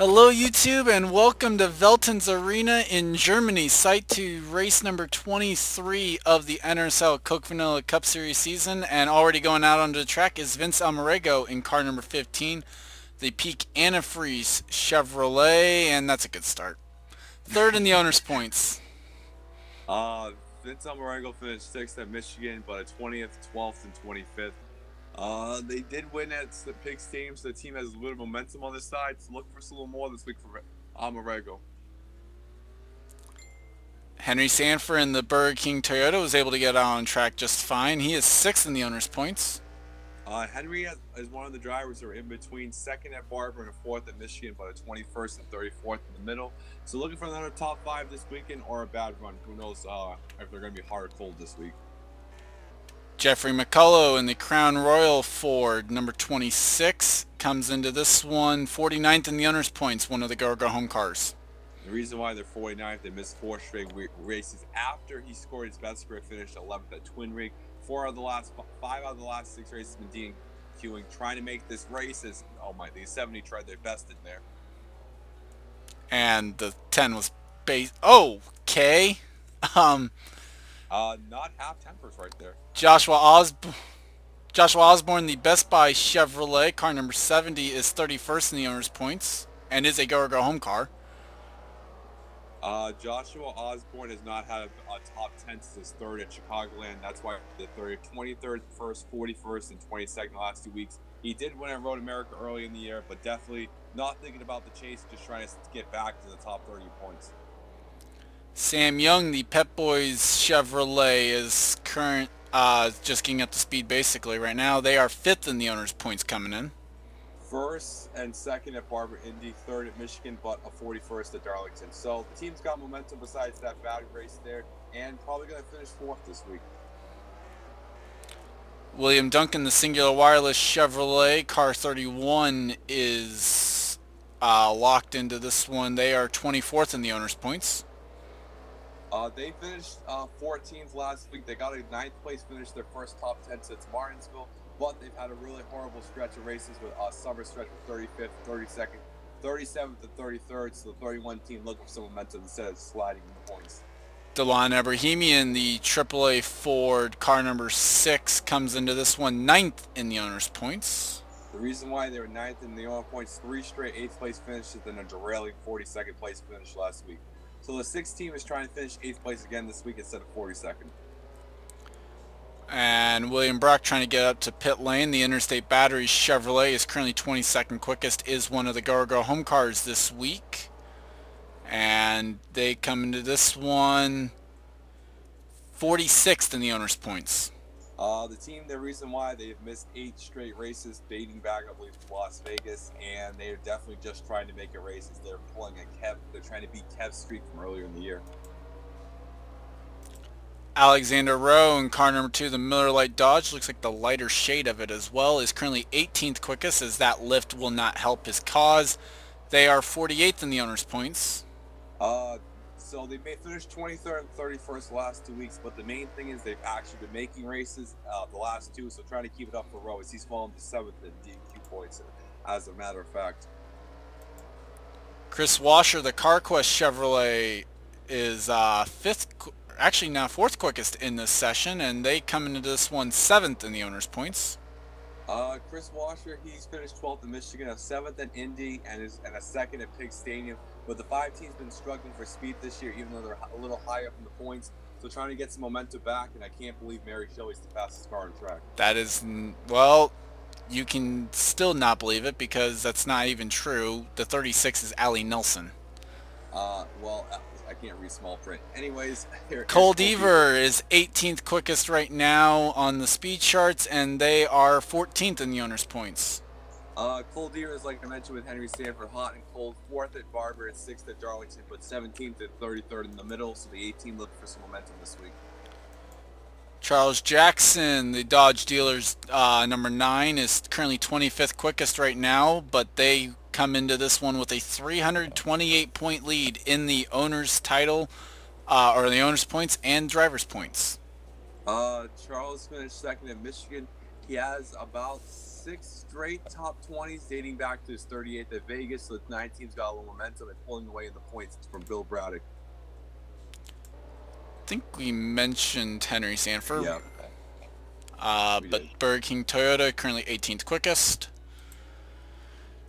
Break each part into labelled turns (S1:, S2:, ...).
S1: Hello YouTube and welcome to Veltins Arena in Germany, site to race number 23 of the NRSL Coke Vanilla Cup Series season, and already going out onto the track is Vince Almarego in car number 15, the Peak Antifreeze Chevrolet, and that's a good start. Third in the owner's points.
S2: Uh, Vince Almarego finished sixth at Michigan, but at 20th, 12th, and 25th. They did win at the Pig Stadium, so the team has a little momentum on this side. So look for a little more this week for Almarego.
S1: Henry Sanford in the Burger King Toyota was able to get out on track just fine. He is sixth in the owner's points.
S2: Henry is one of the drivers who are in between second at Barber and fourth at Michigan, but at 21st and 34th in the middle. So looking for another top five this weekend or a bad run. Who knows if they're going to be hard or cold this week.
S1: Jeffrey McCullough in the Crown Royal Ford, number 26, comes into this one 49th in the owner's points, one of the Go Home cars.
S2: The reason why they're 49th, they missed four straight races after he scored his best career finish 11th at Twin Rig. Five out of the last six races have been DQing, trying to make this race as the 70 tried their best in there.
S1: And the 10 was base. Oh, okay.
S2: Not half tempers right there.
S1: Joshua Osborne, the Best Buy Chevrolet car number 70, is 31st in the owner's points and is a Go Home car.
S2: Joshua Osborne has not had a top 10 since his third at Chicagoland. That's why the 23rd, first, 41st, and 22nd last 2 weeks. He did win at Road America early in the year, but definitely not thinking about the chase, just trying to get back to the top 30 points.
S1: Sam Young, the Pep Boys Chevrolet, is just getting up to speed basically right now. They are 5th in the owner's points coming in.
S2: First and second at Barber Indy, third at Michigan, but a 41st at Darlington. So the team's got momentum besides that bad race there, and probably going to finish fourth this week.
S1: William Duncan, the Singular Wireless Chevrolet car 31, is locked into this one. They are 24th in the owner's points.
S2: They finished 14th last week. They got a 9th place finish, their first top 10 since Martinsville, but they've had a really horrible stretch of races with a summer stretch with 35th, 32nd, 37th, and 33rd. So the 31 team looking for some momentum instead of sliding in the points.
S1: Delon Abrahamian, the AAA Ford car number 6, comes into this one 9th in the owner's points.
S2: The reason why they were 9th in the owner points, 3 straight 8th place finishes, then a derailing 42nd place finish last week. So the 6th team is trying to finish 8th place again this week instead of 42nd.
S1: And William Brock trying to get up to pit lane. The Interstate Batteries Chevrolet is currently 22nd quickest, is one of the Go Home cars this week. And they come into this one 46th in the owner's points.
S2: The team, the reason why they've missed 8 straight races dating back, I believe, to Las Vegas, and they're definitely just trying to make a race as they're pulling a Kev. They're trying to beat Kev's streak from earlier in the year.
S1: Alexander Rowe in car number 2, the Miller Lite Dodge, looks like the lighter shade of it as well, is currently 18th quickest, as that lift will not help his cause. They are 48th in the owner's points.
S2: So they may finish 23rd and 31st the last 2 weeks, but the main thing is they've actually been making races the last 2, so trying to keep it up for Rowe as he's fallen to 7th in DQ points, as a matter of fact.
S1: Chris Washer, the CarQuest Chevrolet, is now 4th quickest in this session, and they come into this one 7th in the owner's points.
S2: Chris Washer, he's finished 12th in Michigan, a 7th in Indy, and a 2nd at Pig Stadium. But the 5 team's been struggling for speed this year, even though they're a little high up in the points. So trying to get some momentum back, and I can't believe Mary Shelley's the fastest car on the track.
S1: That is, well, you can still not believe it because that's not even true. The 36 is Allie Nelson.
S2: I can't read small print. Anyways,
S1: Cole Deaver is 18th quickest right now on the speed charts, and they are 14th in the owner's points.
S2: Cole Deaver is, like I mentioned, with Henry Sanford, hot and cold. 4th at Barber and 6th at Darlington, but 17th and 33rd in the middle. So the 18 look for some momentum this week.
S1: Charles Jackson, the Dodge dealer's number 9, is currently 25th quickest right now, but they come into this one with a 328-point lead in the owner's title, or the owner's points and driver's points.
S2: Charles finished 2nd at Michigan. He has about 6 straight top 20s dating back to his 38th at Vegas. So the 9 teams got a little momentum and pulling away in the points from Bill Braddock.
S1: I think we mentioned Henry Sanford.
S2: Yeah.
S1: But Burger King Toyota currently 18th quickest.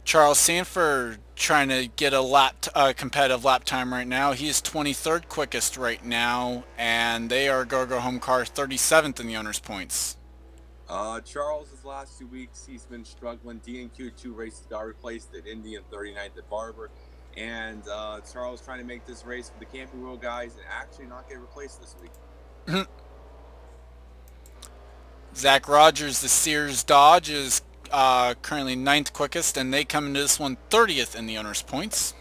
S1: Charles Sanford trying to get a competitive lap time right now. He is 23rd quickest right now, and they are go home car 37th in the owner's points.
S2: Charles' last 2 weeks, he's been struggling. DNQ 2 races got replaced at Indy and 39th at Barber. And Charles trying to make this race for the Camping World guys and actually not get replaced this week.
S1: Zach Rogers, the Sears Dodge, is currently 9th quickest, and they come into this one 30th in the owner's points.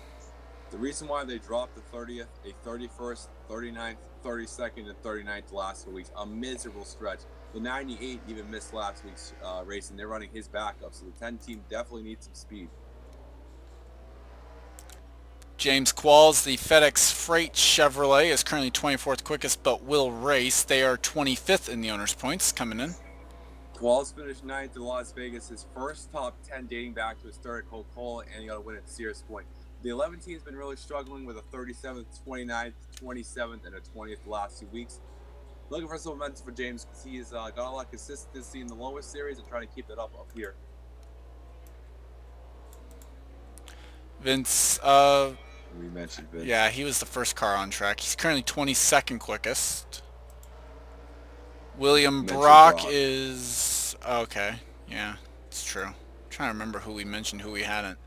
S2: The reason why they dropped the 30th, a 31st, 39th, 32nd, and 39th last 2 weeks, a miserable stretch. The 98 even missed last week's race, and they're running his backup, so the 10 team definitely needs some speed.
S1: James Qualls, the FedEx Freight Chevrolet, is currently 24th quickest, but will race. They are 25th in the owner's points coming in.
S2: Qualls finished 9th in Las Vegas, his first top 10 dating back to his third at Coca-Cola, and he got a win at Sears Point. The 11 team's been really struggling with a 37th, 29th, 27th, and a 20th the last 2 weeks. Looking for some momentum for James because he's got a lot of consistency in the lowest series and trying to keep it up here.
S1: Vince,
S2: we mentioned Vince.
S1: Yeah, he was the first car on track. He's currently 22nd quickest. William Brock is... Okay, yeah, it's true. I'm trying to remember who we mentioned, who we hadn't.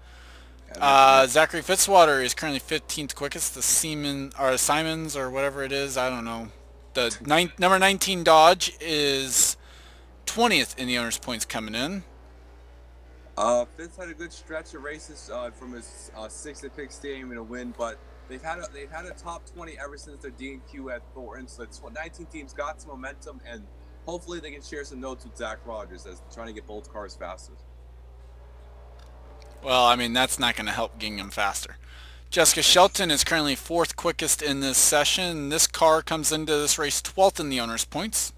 S1: Zachary Fitzwater is currently 15th quickest. The Simons or whatever it is, I don't know. The number 19 Dodge is 20th in the owner's points coming in.
S2: Fitz had a good stretch of races from his 6th at Pick Stadium in a win, but they've had a top 20 ever since their DNQ at Thornton. So it's 19 teams got some momentum, and hopefully they can share some notes with Zach Rogers as trying to get both cars faster.
S1: Well, I mean, that's not going to help getting them faster. Jessica Shelton is currently 4th quickest in this session. This car comes into this race 12th in the owner's points.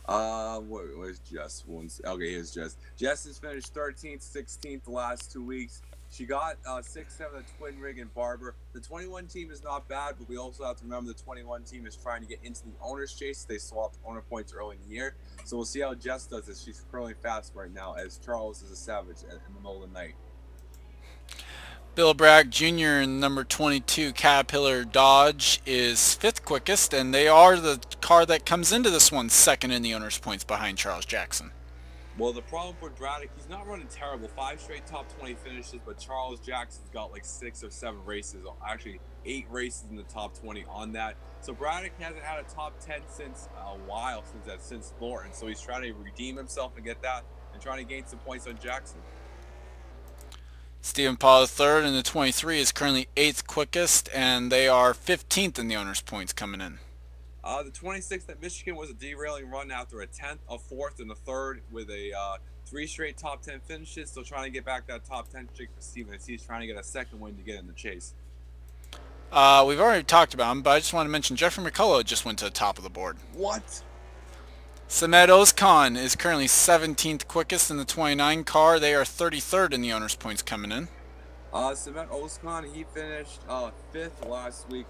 S2: Where's Jess? Okay, here's Jess. Jess has finished 13th, 16th the last 2 weeks. She got 6-7 at Twin Rig and Barber. The 21 team is not bad, but we also have to remember the 21 team is trying to get into the owner's chase. They swapped owner points early in the year. So we'll see how Jess does this. She's curling fast right now as Charles is a savage in the middle of the night.
S1: Bill Bragg Jr. in number 22 Caterpillar Dodge is 5th quickest, and they are the car that comes into this one 2nd in the owner's points behind Charles Jackson.
S2: Well, the problem for Braddock, he's not running terrible. 5 straight top 20 finishes, but Charles Jackson's got like 6 or 7 races, actually 8 races in the top 20 on that. So Braddock hasn't had a top 10 since a while, since Thornton. So he's trying to redeem himself and get that, and trying to gain some points on Jackson.
S1: Stephen Paul III in the 23 is currently 8th quickest, and they are 15th in the owner's points coming in.
S2: The 26th at Michigan was a derailing run after a 10th, a 4th, and a 3rd with a 3 straight top 10 finishes. Still trying to get back that top 10 streak for Steven as he's trying to get a 2nd win to get in the chase.
S1: We've already talked about him, but I just want to mention Jeffrey McCullough just went to the top of the board.
S2: What?
S1: Samed Ozkan is currently 17th quickest in the 29 car. They are 33rd in the owner's points coming in.
S2: Samed Ozkan, he finished 5th last week.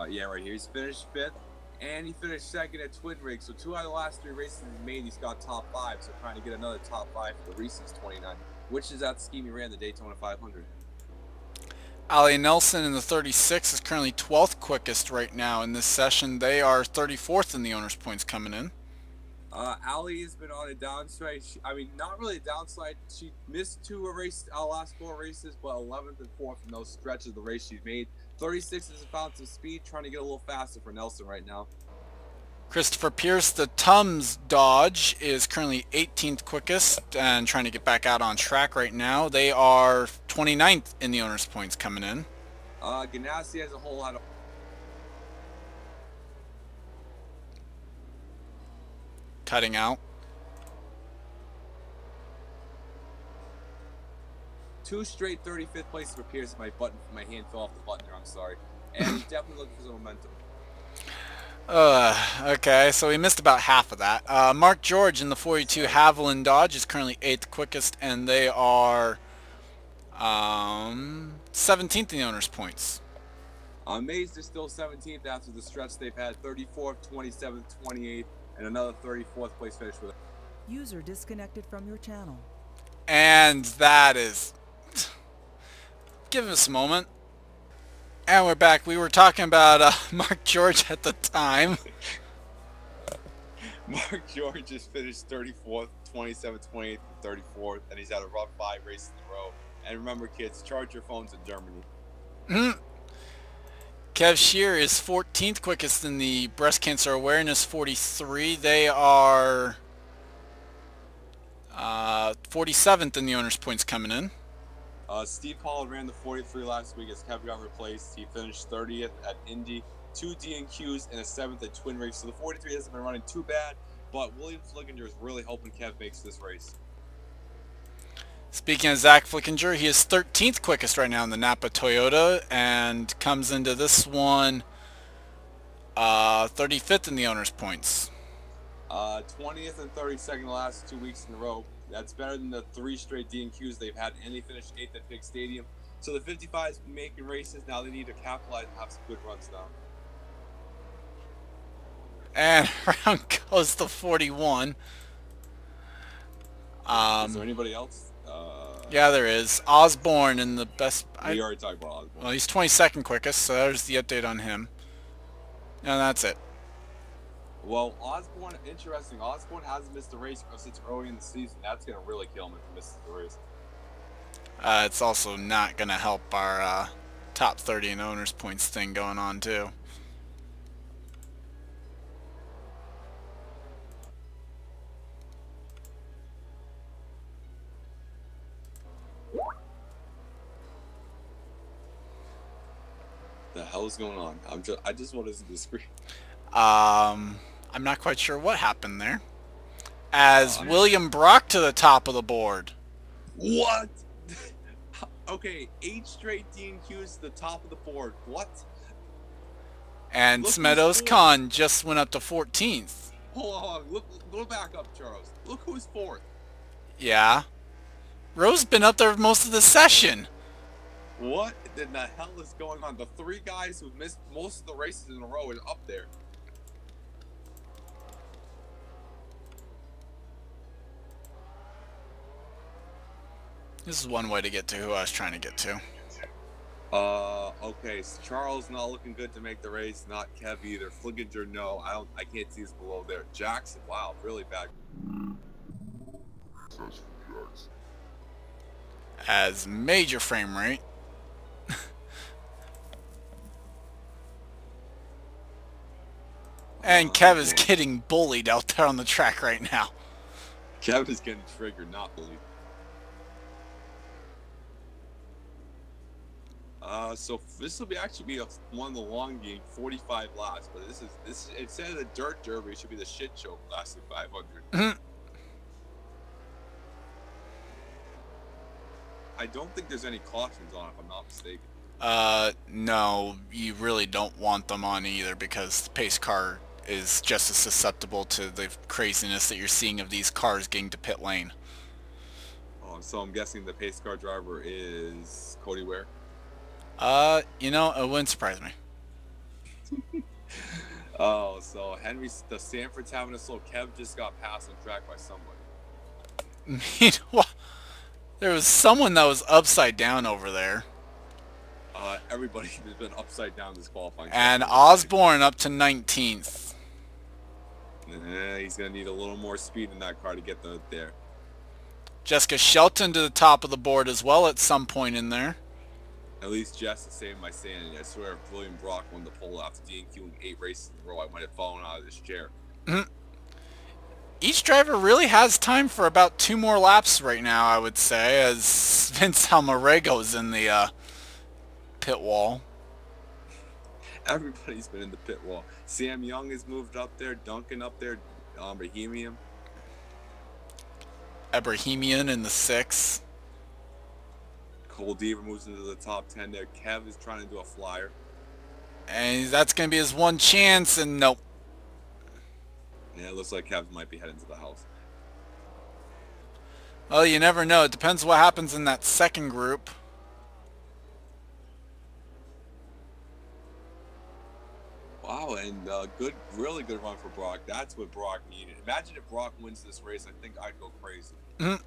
S2: Yeah, right here. He's finished 5th, and he finished 2nd at Twin Rig. So 2 out of the last 3 races he's made, he's got top 5. So trying to get another top 5 for the Reese's 29, which is that scheme he ran the Daytona 500.
S1: Ali Nelson in the 36 is currently 12th quickest right now in this session. They are 34th in the owner's points coming in.
S2: Ali has been on a downslide. Not really a downslide. She missed 2 last 4 races, but 11th and 4th in those stretches of the race she's made. 36 is a found some speed, trying to get a little faster for Nelson right now.
S1: Christopher Pierce, the Tums Dodge, is currently 18th quickest and trying to get back out on track right now. They are 29th in the owner's points coming in.
S2: Ganassi has a whole lot of...
S1: Cutting out.
S2: 2 straight 35th places for Pierce. My hand fell off the button there, I'm sorry. And he's definitely looking for some momentum.
S1: Okay, so we missed about half of that. Mark George in the 42
S2: Sorry.
S1: Haviland Dodge is currently 8th quickest, and they are 17th in the owner's points.
S2: Mays is still 17th after the stretch. They've had 34th, 27th, 28th, and another 34th place finish with.
S3: User disconnected from your channel.
S1: And that is... Give us a moment. And we're back. We were talking about Mark George at the time.
S2: Mark George just finished 34th, 27th, 28th, and 34th, and he's had a rough 5 races in a row. And remember, kids, charge your phones in Germany.
S1: Kev Shear is 14th quickest in the breast cancer awareness 43. They are 47th in the owner's points coming in.
S2: Steve Hall ran the 43 last week as Kev got replaced. He finished 30th at Indy, 2 D&Qs, and a 7th at Twin Race. So the 43 hasn't been running too bad, but William Flickinger is really hoping Kev makes this race.
S1: Speaking of Zach Flickinger, he is 13th quickest right now in the Napa Toyota and comes into this one 35th in the owner's points.
S2: 20th and 32nd the last 2 weeks in a row. That's better than the 3 straight D&Qs they've had, and they finished 8th at Big Stadium. So the 55's making races. Now they need to capitalize and have some good runs now.
S1: And around goes the 41.
S2: Is there anybody else?
S1: Yeah, there is. Osborne in the best...
S2: We already talked about Osborne.
S1: Well, he's 22nd quickest, so there's the update on him. And that's it.
S2: Well, Osborne, interesting. Osborne hasn't missed a race since early in the season. That's going to really kill him if he misses the race.
S1: It's also not going to help our top 30 in owners points thing going on, too.
S2: The hell is going on? I just want to see the screen.
S1: I'm not quite sure what happened there. As William Brock to the top of the board.
S2: What? Okay, 8 straight D&Qs to the top of the board. What?
S1: And Smedos Khan just went up to 14th.
S2: Hold on. Go back up, Charles. Look who's 4th.
S1: Yeah. Rose's been up there most of the session.
S2: What in the hell is going on? The 3 guys who missed most of the races in a row are up there.
S1: This is one way to get to who I was trying to get to.
S2: Okay, so Charles not looking good to make the race. Not Kev either. Flickinger, no. I can't see us below there. Jackson, wow, really bad.
S1: As major frame rate. And Kev is getting bullied out there on the track right now.
S2: Kev is getting triggered, not bullied. So this will actually be one of the long game, 45 laps. But this instead of the dirt derby, it should be the shit show lasting 500. I don't think there's any cautions on, if I'm not mistaken.
S1: No, you really don't want them on either because the pace car is just as susceptible to the craziness that you're seeing of these cars getting to pit lane.
S2: Oh, so I'm guessing the pace car driver is Cody Ware.
S1: You know, it wouldn't surprise me.
S2: Oh, so the Sanford's having a slow. Kev just got passed on track by somebody.
S1: There was someone that was upside down over there.
S2: Everybody has been upside down this qualifying.
S1: And Osborne up to 19th.
S2: He's going to need a little more speed in that car to get there.
S1: Jessica Shelton to the top of the board as well at some point in there.
S2: At least Jess is saving my sanity. I swear if William Brock won the pole after DNQing 8 races in a row, I might have fallen out of this chair.
S1: Each driver really has time for about 2 more laps right now, I would say, as Vince Almarego's in the pit wall.
S2: Everybody's been in the pit wall. Sam Young has moved up there, Duncan up there, Bohemian.
S1: Abrahamian in the 6.
S2: Cole Deaver moves into the top 10 there. Kev is trying to do a flyer.
S1: And that's going to be his one chance, and nope.
S2: Yeah, it looks like Kevin might be heading to the house.
S1: Well, you never know. It depends what happens in that second group.
S2: Wow, and really good run for Brock. That's what Brock needed. Imagine if Brock wins this race. I think I'd go crazy.
S1: Mhm.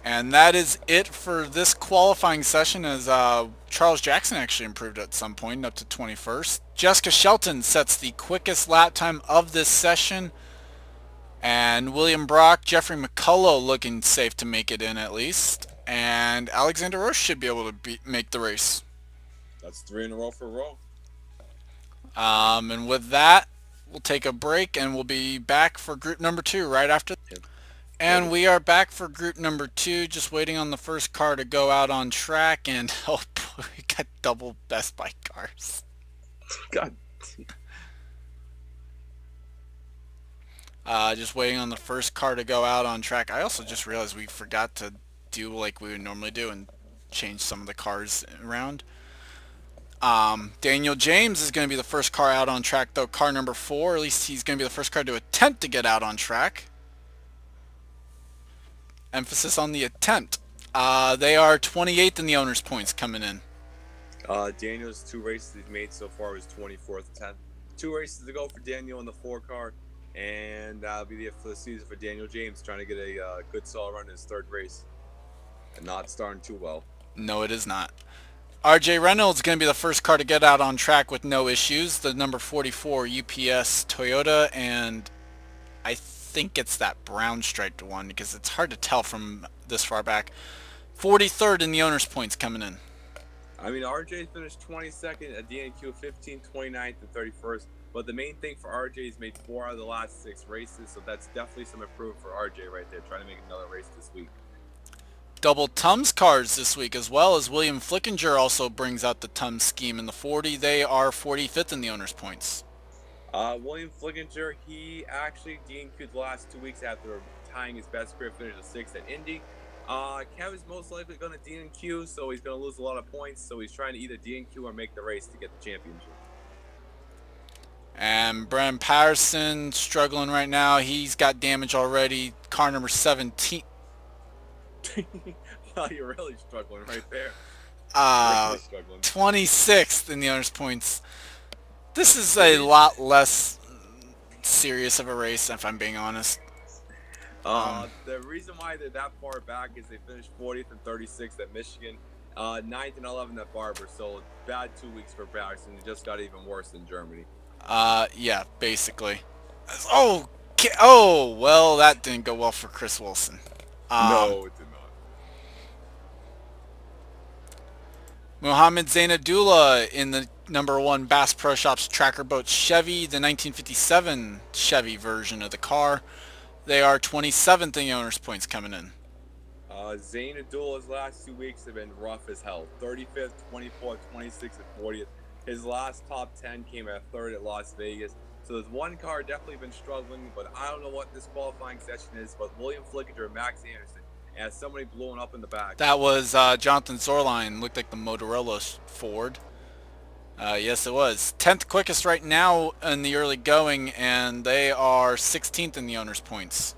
S1: And that is it for this qualifying session, as Charles Jackson actually improved at some point up to 21st. Jessica Shelton sets the quickest lap time of this session. And William Brock, Jeffrey McCullough looking safe to make it in at least. And Alexander Roche should be able to make the race.
S2: That's 3 in a row for Rowe.
S1: And with that, we'll take a break and we'll be back for group number 2 right after.
S2: Yep.
S1: And we are back for group number 2, just waiting on the first car to go out on track. And oh boy, we got double Best Buy cars.
S2: God.
S1: Just waiting on the first car to go out on track. I also just realized we forgot to do like we would normally do and change some of the cars around. Daniel James is going to be the first car out on track, though, car number 4. At least he's going to be the first car to attempt to get out on track. Emphasis on the attempt. They are 28th in the owner's points coming in.
S2: Daniel's 2 races he's made so far was 24th, 10th. 2 races to go for Daniel in the 4 car, and that'll be it for the season for Daniel James, trying to get a good solid run in his 3rd race, and not starting too well.
S1: No, it is not. RJ Reynolds is going to be the first car to get out on track with no issues. The number 44 UPS Toyota, and I think it's that brown striped one because it's hard to tell from this far back. 43rd in the owner's points coming in.
S2: I mean, RJ finished 22nd at DNQ, 15th, 29th, and 31st. But the main thing for RJ is made 4 out of the last 6 races, so that's definitely some improvement for RJ right there, trying to make another race this week.
S1: Double Tums cars this week, as well as William Flickinger also brings out the Tums scheme in the 40. They are 45th in the owner's points.
S2: William Flickinger, he actually DNQ'd the last 2 weeks after tying his best career finish of 6th at Indy. Kevin's most likely going to DNQ, so he's going to lose a lot of points, so he's trying to either DNQ or make the race to get the championship.
S1: And Bram Patterson struggling right now. He's got damage already. Car number 17.
S2: Wow, you're really struggling right there.
S1: Really struggling. 26th in the owner's points. This is a lot less serious of a race, if I'm being honest.
S2: The reason why they're that far back is they finished 40th and 36th at Michigan, 9th and 11th at Barber. So bad 2 weeks for Patterson. It just got even worse in Germany.
S1: Yeah, basically. Oh, well, that didn't go well for Chris Wilson.
S2: No, it did not.
S1: Mohammed Zainadullah in the number 1 Bass Pro Shops Tracker Boat Chevy, the 1957 Chevy version of the car. They are 27th in the owner's points coming in.
S2: Zainadullah's last 2 weeks have been rough as hell. 35th, 24th, 26th, and 40th. His last top 10 came at 3rd at Las Vegas. So there's one car definitely been struggling, but I don't know what this qualifying session is. But William Flickinger and Max Anderson has somebody blowing up in the back.
S1: That was Jonathan Zorline. Looked like the Motorola Ford. Yes, it was. 10th quickest right now in the early going, and they are 16th in the owner's points.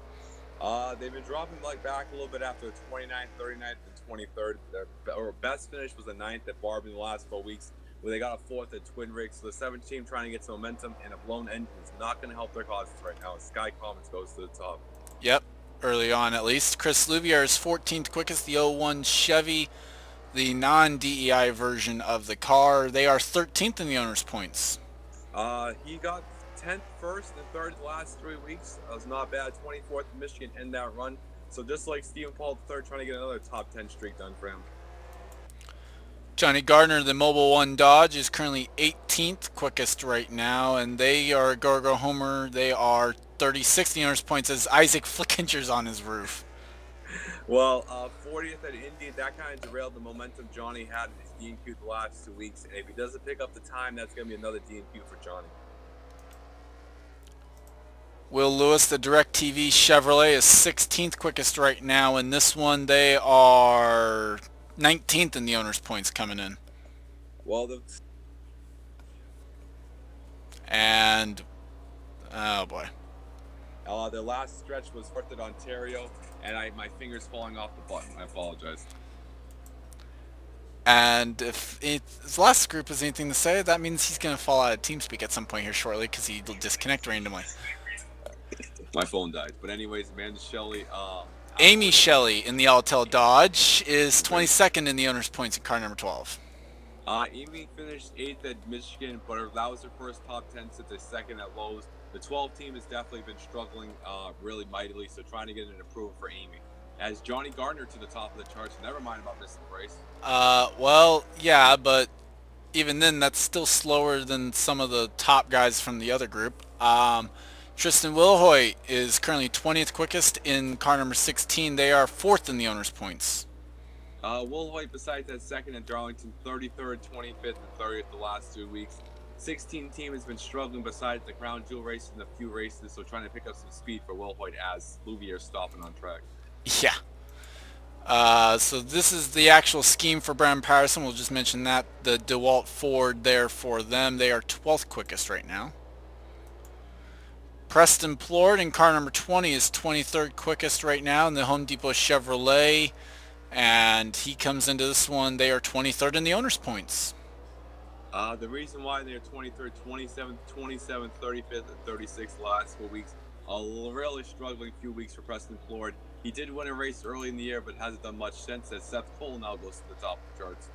S2: They've been dropping back a little bit after the 29th, 39th, and 23rd. Their best finish was the 9th at Barber in the last 4 weeks, where they got a 4th at Twin Rigs. So the 7th team trying to get some momentum, and a blown engine is not going to help their causes right now. Sky Commons goes to the top.
S1: Yep, early on at least. Chris Louvier is 14th quickest, the 01 Chevy, the non-DEI version of the car. They are 13th in the owner's points.
S2: He got 10th, 1st, and 3rd the last 3 weeks. That was not bad. 24th in Michigan in that run. So just like Stephen Paul III, trying to get another top 10 streak done for him.
S1: Johnny Gardner, the Mobile One Dodge, is currently 18th quickest right now, and they are Go Homer. They are 36th in the owner's points as Isaac Flickinger's on his roof.
S2: Well, 40th at Indy, that kind of derailed the momentum Johnny had in his DNQ the last 2 weeks. And if he doesn't pick up the time, that's going to be another DNQ for Johnny.
S1: Will Lewis, the DirecTV Chevrolet, is 16th quickest right now. In this one, they are 19th in the owner's points coming in.
S2: Well,
S1: And Oh boy.
S2: Their last stretch was fourth at Ontario, and my finger's falling off the button. I apologize.
S1: And if his last group has anything to say, that means he's going to fall out of TeamSpeak at some point here shortly because he'll disconnect randomly.
S2: My phone died. But anyways, Amanda Shelley.
S1: Amy Shelley in the Altel Dodge is 22nd in the owner's points in car number 12.
S2: Amy finished 8th at Michigan, but that was her first top 10 since a second at Lowe's. The 12 team has definitely been struggling really mightily, so trying to get an improvement for Amy. As Johnny Gardner to the top of the charts, never mind about missing the race.
S1: Well, yeah, but even then, that's still slower than some of the top guys from the other group. Tristan Wilhoit is currently 20th quickest in car number 16. They are 4th in the owner's points.
S2: Wilhoit, besides that second at Darlington, 33rd, 25th, and 30th the last 2 weeks. 16 team has been struggling besides the Crown Jewel race and a few races, so trying to pick up some speed for Wilhoit as Louvier stopping on track.
S1: Yeah. So this is the actual scheme for Brown Patterson. We'll just mention that. The DeWalt Ford there for them. They are 12th quickest right now. Preston Plord in car number 20 is 23rd quickest right now in the Home Depot Chevrolet. And he comes into this one. They are 23rd in the owner's points.
S2: The reason why they're 23rd, 27th, 27th, 35th, and 36th the last 4 weeks, a really struggling few weeks for Preston Plord. He did win a race early in the year, but hasn't done much since, as Seth Cole now goes to the top of the charts.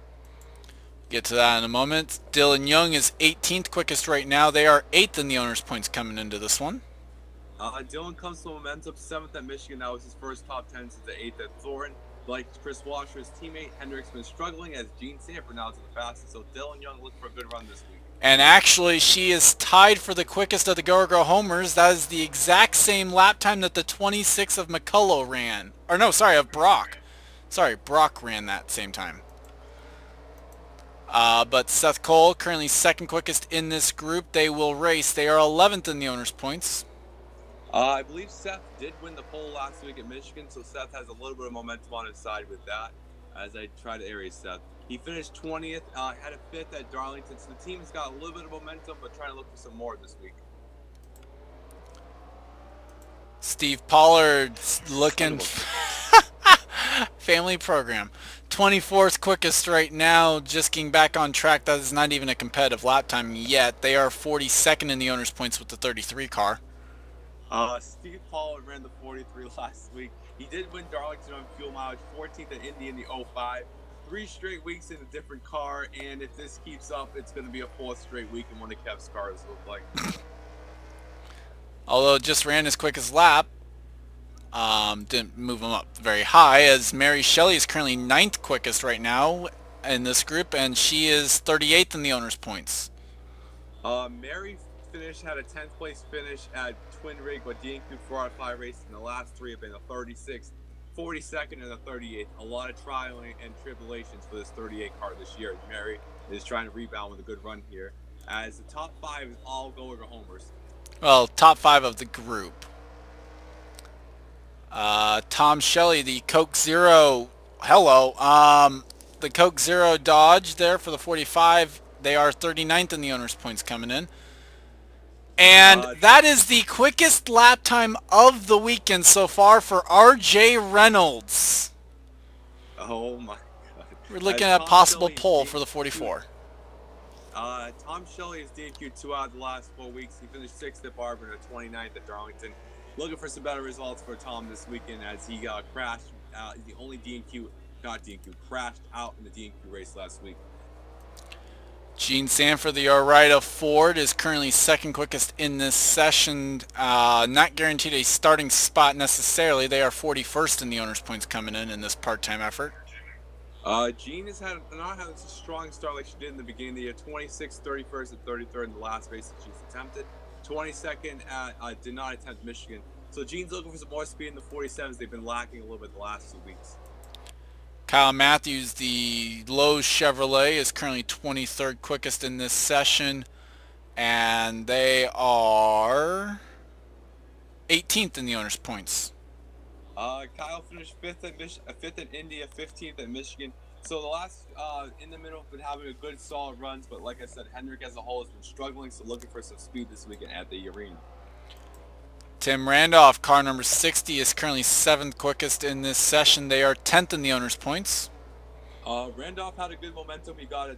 S1: Get to that in a moment. Dylan Young is 18th quickest right now. They are 8th in the owner's points coming into this one.
S2: Dylan comes to momentum, 7th at Michigan. That was his first top 10 since the 8th at Thornton. Like Chris Washer's teammate, Hendrick's been struggling, as Gene Sanford now to the fastest. So Dylan Young looking for a good run this week.
S1: And actually, she is tied for the quickest of the Go Homers. That is the exact same lap time that the 26 of McCullough ran. Or no, sorry, of Brock. Sorry, Brock ran that same time. But Seth Cole, currently second quickest in this group. They will race. They are 11th in the owner's points.
S2: I believe Seth did win the pole last week at Michigan, so Seth has a little bit of momentum on his side with that as I try to aerate Seth. He finished 20th, had a 5th at Darlington, so the team has got a little bit of momentum, but trying to look for some more this week.
S1: Steve Pollard looking... Family program. 24th quickest right now, just getting back on track. That is not even a competitive lap time yet. They are 42nd in the owner's points with the 33 car.
S2: Steve Pollard ran the 43 last week. He did win Darlington on fuel mileage, 14th at Indy in the 05. 3 straight weeks in a different car, and if this keeps up, it's going to be a 4th straight week in one of Kev's cars, look like.
S1: Although it just ran his quickest lap, didn't move him up very high, as Mary Shelley is currently 9th quickest right now in this group, and she is 38th in the owner's points.
S2: Mary had a 10th place finish at Twin Rig, but DNQ 4 out of 5 races, and the last 3 have been a 36th, 42nd, and a 38th. A lot of trialing and tribulations for this 38 car this year. Mary is trying to rebound with a good run here, as the top 5 is all go-over homers.
S1: Well, top 5 of the group. Tom Shelley, the Coke Zero. Hello. The Coke Zero Dodge there for the 45. They are 39th in the owner's points coming in. And that is the quickest lap time of the weekend so far for R.J. Reynolds.
S2: Oh my God.
S1: We're looking at a possible pole for the 44.
S2: Tom Shelley has DNQ'd 2 out of the last 4 weeks. He finished 6th at Barber and 29th at Darlington. Looking for some better results for Tom this weekend, as he crashed. The only crashed out in the DNQ race last week.
S1: Gene Sanford, the Ore Ford, is currently second quickest in this session. Not guaranteed a starting spot necessarily. They are 41st in the owner's points coming in this part-time effort.
S2: Jean has not had a strong start like she did in the beginning of the year. 26th, 31st, and 33rd in the last race that she's attempted. 22nd did not attempt Michigan. So Jean's looking for some more speed in the 47s. They've been lacking a little bit the last 2 weeks.
S1: Kyle Matthews, the Lowe's Chevrolet, is currently 23rd quickest in this session. And they are 18th in the owner's points.
S2: Kyle finished 5th at India, 15th at Michigan. So the last in the middle have been having a good solid runs, but like I said, Hendrick as a whole has been struggling, so looking for some speed this weekend at the arena.
S1: Tim Randolph, car number 60, is currently 7th quickest in this session. They are 10th in the owner's points.
S2: Randolph had a good momentum. He got a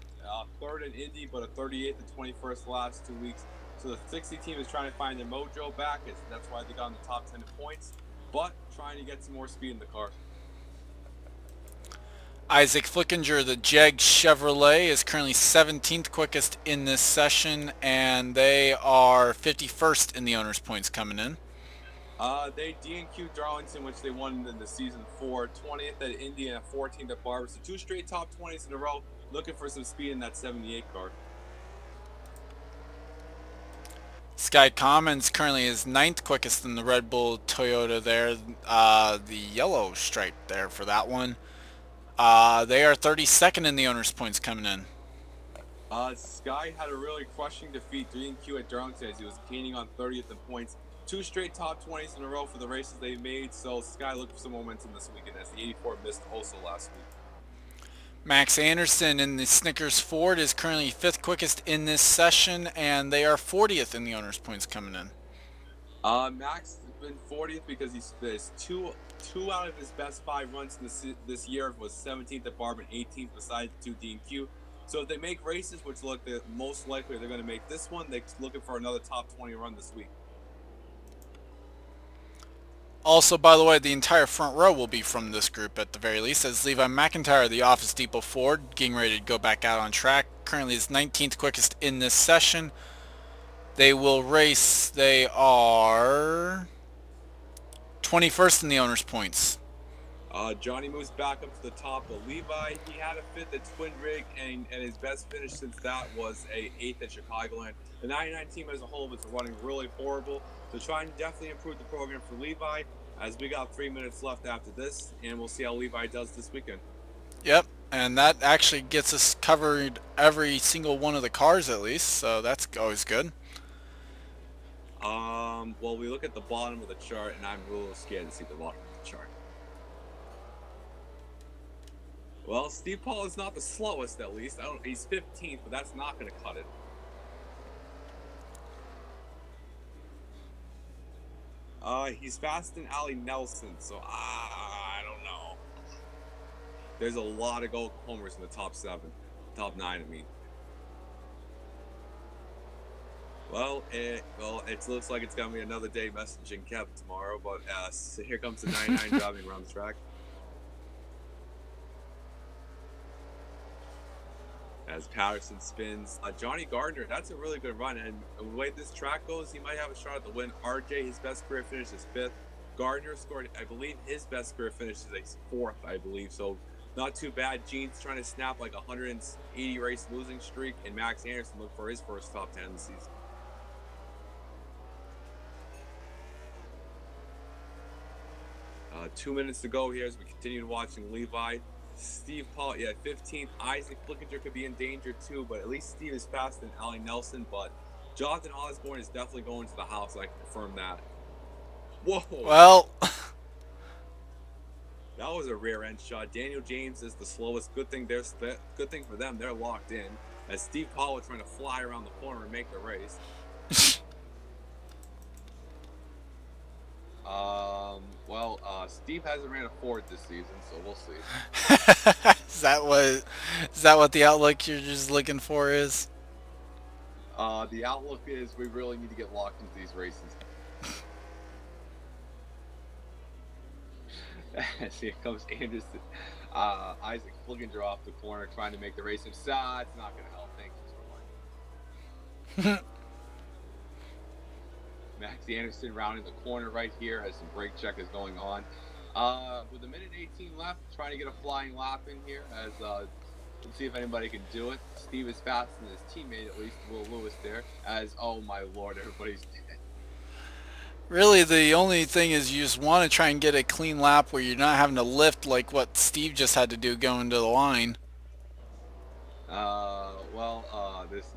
S2: third in Indy, but a 38th and 21st the last 2 weeks. So the 60 team is trying to find their mojo back. That's why they got in the top 10 in points, but trying to get some more speed in the car.
S1: Isaac Flickinger, the Jeg Chevrolet, is currently 17th quickest in this session, and they are 51st in the owner's points coming in.
S2: They DNQ'd Darlington, which they won in the season 4, 20th at Indy and 14th at Barber. So 2 straight top 20s in a row, looking for some speed in that 78 car.
S1: Sky Commons currently is 9th quickest in the Red Bull Toyota there. The yellow stripe there for that one. They are 32nd in the owner's points coming in.
S2: Sky had a really crushing defeat, DNQ at Darlington as he was gaining on 30th in points. 2 straight top 20s in a row for the races they made, so Sky looked for some momentum this weekend as the 84 missed also last week.
S1: Max Anderson in the Snickers Ford is currently 5th quickest in this session, and they are 40th in the owner's points coming in.
S2: Max has been 40th because there's two out of his best 5 runs this year was 17th at Barber and 18th besides 2 DNQ. So if they make races, which look the most likely they're going to make this one, they're looking for another top 20 run this week.
S1: Also, by the way, the entire front row will be from this group at the very least, as Levi McIntyre, the Office Depot Ford, getting ready to go back out on track, currently is 19th quickest in this session. They will race, they are 21st in the owner's points.
S2: Johnny moves back up to the top, but Levi, he had a 5th at Twin Rig, and his best finish since that was a 8th at Chicagoland. The 99 team as a whole was running really horrible, so trying to definitely improve the program for Levi, as we got 3 minutes left after this, and we'll see how Levi does this weekend.
S1: Yep, and that actually gets us covered every single one of the cars at least, so that's always good.
S2: Well, we look at the bottom of the chart, and I'm a little scared to see the bottom of the chart. Well, Steve Paul is not the slowest, at least. He's 15th, but that's not going to cut it. He's faster than Ali Nelson, so I don't know. There's a lot of gold homers in the top 9, I mean. Well, it looks like it's gonna be another day messaging Kev tomorrow, but so here comes the 99 driving around the track. As Patterson spins, Johnny Gardner, that's a really good run, and the way this track goes, he might have a shot at the win. RJ, his best career finish is 5th. Gardner scored, I believe, his best career finish is a 4th, I believe, so not too bad. Gene's trying to snap like a 180 race losing streak, and Max Anderson looked for his first top 10 of the season. Two minutes to go here as we continue watching Levi. Steve Paul, 15th. Isaac Flickinger could be in danger too, but at least Steve is faster than Ali Nelson. But Jonathan Osborne is definitely going to the house. I can confirm that. Whoa.
S1: Well,
S2: that was a rear end shot. Daniel James is the slowest. Good thing for them. They're locked in. As Steve Paul is trying to fly around the corner and make the race. Steve hasn't ran a Ford this season, so we'll see.
S1: Is that what the outlook you're just looking for is?
S2: The outlook is we really need to get locked into these races. Here comes Anderson. Isaac Flickinger off the corner trying to make the race. It's not going to help. Thank you so much. Max Anderson rounding the corner right here as some brake check is going on. With a minute 18 left, trying to get a flying lap in here as let's see if anybody can do it. Steve is faster than his teammate, at least Will Lewis there, as oh my lord, everybody's dead.
S1: Really, the only thing is you just want to try and get a clean lap where you're not having to lift like what Steve just had to do going to the line.
S2: This is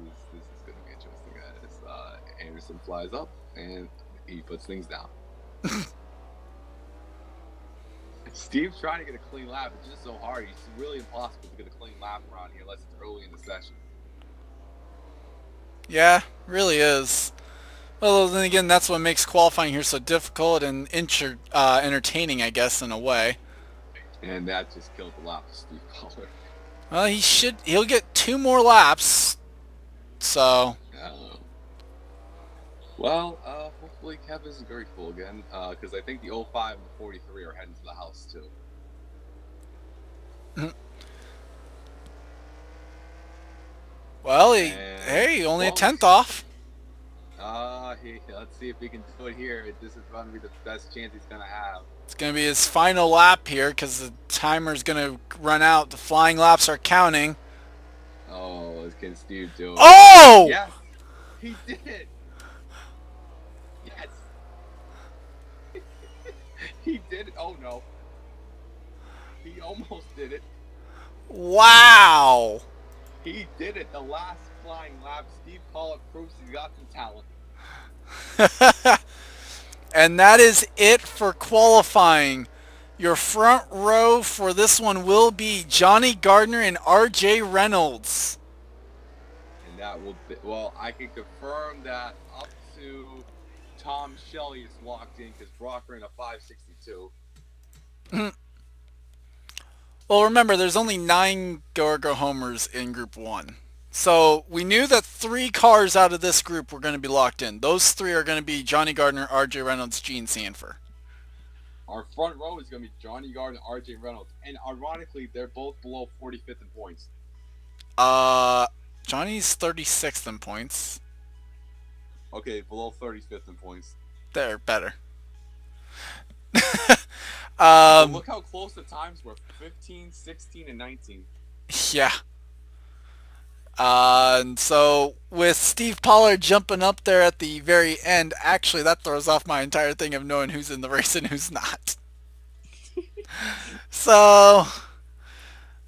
S2: going to be interesting, guys. Anderson flies up and he puts things down. Steve's trying to get a clean lap. It's just so hard. It's really impossible to get a clean lap around here unless it's early in the session.
S1: Yeah, really is. Well, then again, that's what makes qualifying here so difficult and entertaining, I guess, in a way.
S2: And that just killed the lap of Steve Pollard.
S1: Well, he'll get 2 more laps, so...
S2: Uh, well, hopefully Kevin's grateful again, because I think the 05 and the 43 are heading to the house too.
S1: Well,
S2: And,
S1: only a
S2: well,
S1: 10th off.
S2: let's see if he can do it here. This is going to be the best chance he's going to have.
S1: It's going to be his final lap here because the timer's going to run out. The flying laps are counting.
S2: Oh, can Steve do it?
S1: Oh!
S2: Yes, he did it. Yes. He did it. Oh, no. He almost did it.
S1: Wow!
S2: He did it. The last flying lap. Steve Pollard proves he's got some talent.
S1: And that is it for qualifying. Your front row for this one will be Johnny Gardner and R.J. Reynolds.
S2: And that will be, well, I can confirm that up to Tom Shelley is locked in because Brock ran a 562.
S1: Well, remember, there's only 9 Go homers in Group 1. So we knew that 3 cars out of this group were going to be locked in. Those 3 are going to be Johnny Gardner, R.J. Reynolds, Gene Sanford.
S2: Our front row is going to be Johnny Gardner and R.J. Reynolds. And ironically, they're both below 45th in points.
S1: Johnny's 36th in points.
S2: Okay, below 35th in points.
S1: They're better.
S2: But look how close the times were. 15, 16, and 19.
S1: Yeah. And so with Steve Pollard jumping up there at the very end, actually that throws off my entire thing of knowing who's in the race and who's not. So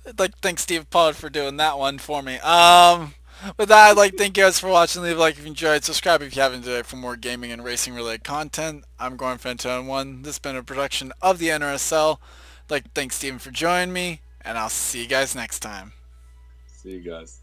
S1: I'd like to thank Steve Pollard for doing that one for me. With that, I'd like to thank you guys for watching. Leave a like if you enjoyed. Subscribe if you haven't today for more gaming and racing related content. I'm Gordon Fenton1. This has been a production of the NRSL. I'd like to thank Steven for joining me, and I'll see you guys next time.
S2: See you guys.